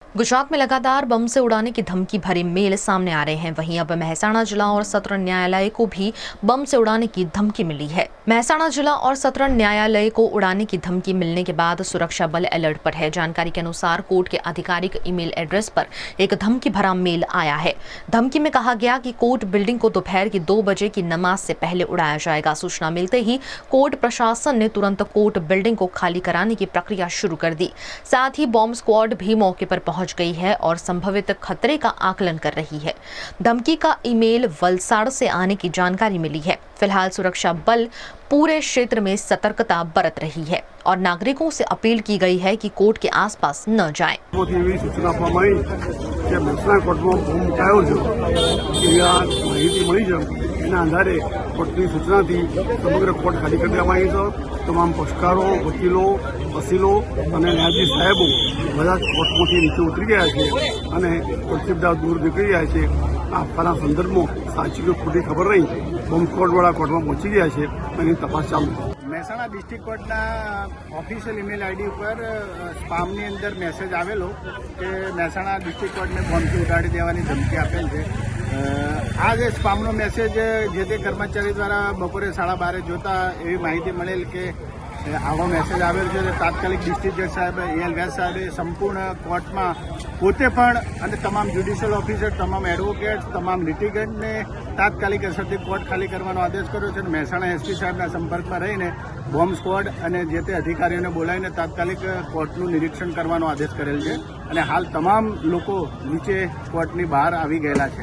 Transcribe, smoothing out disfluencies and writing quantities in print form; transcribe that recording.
गुजरात में लगातार बम से उड़ाने की धमकी भरे मेल सामने आ रहे हैं। वहीं अब मेहसाणा जिला और सत्र न्यायालय को भी बम से उड़ाने की धमकी मिली है। मेहसाणा जिला और सत्र न्यायालय को उड़ाने की धमकी मिलने के बाद सुरक्षा बल अलर्ट पर है। जानकारी के अनुसार कोर्ट के आधिकारिक ईमेल एड्रेस पर एक धमकी भरा मेल आया है। धमकी में कहा गया कि कोर्ट बिल्डिंग को दोपहर की 2 बजे की नमाज से पहले उड़ाया जाएगा। सूचना मिलते ही कोर्ट प्रशासन ने तुरंत कोर्ट बिल्डिंग को खाली कराने की प्रक्रिया शुरू कर दी। साथ ही बॉम्ब स्क्वाड भी मौके पर पहुंच गई है और संभावित खतरे का आकलन कर रही है। धमकी का ईमेल वलसाड़ से आने की जानकारी मिली है। फिलहाल सुरक्षा बल पूरे क्षेत्र में सतर्कता बरत रही है और नागरिकों से अपील की गई है कि कोर्ट के आसपास न जाएं। आधारे कोर्टनी सूचना थी समग्र कोर्ट खाली कर देवामां आवी छे। तमाम पक्षकारो, वकीलो, वसीलो અને ન્યાયાધીશ સાહેબો બધા કોર્ટમાંથી નીચે ઉતરી ગયા છે અને પ્રતિબદ્ધ દૂર નીકળી ગયા છે। આ આપવાના સંદર્ભમાં સાચી કે ખોટી ખબર નહીં, બોમ્બ સ્ક્વોડવાળા કોર્ટમાં પહોંચી ગયા છે અને તપાસ ચાલુ છે। મહેસાણા ડિસ્ટ્રિક્ટ કોર્ટના ઓફિશિયલ ઈમેલ આઈડી ઉપર સ્પામની અંદર મેસેજ આવેલો કે મહેસાણા ડિસ્ટ્રિક્ટ કોર્ટને બોમ્બથી ઉડાડી દેવાની ધમકી આપેલ છે। આ જે સ્પામનો મેસેજ જે તે કર્મચારી દ્વારા બપોરે 12:30 જોતા એવી માહિતી મળેલ કે આવો મેસેજ આવેલો છે। તાત્કાલિક ડિસ્ટ્રિક્ટ જજ સાહેબ એલ વ્યાસ સાહેબે સંપૂર્ણ કોર્ટમાં પોતે પણ અને તમામ જ્યુડિશિયલ ઓફિસર, તમામ એડવોકેટ, તમામ લિટિગન્ટને તાત્કાલિક અસરથી કોર્ટ ખાલી કરવાનો આદેશ કર્યો છે। મહેસાણા એસપી સાહેબના સંપર્કમાં રહીને બોમ્બ સ્ક્વોડ અને જે તે અધિકારીઓને બોલાવીને તાત્કાલિક કોર્ટનું નિરીક્ષણ કરવાનો આદેશ કરેલ છે અને હાલ તમામ લોકો નીચે કોર્ટની બહાર આવી ગયેલા છે।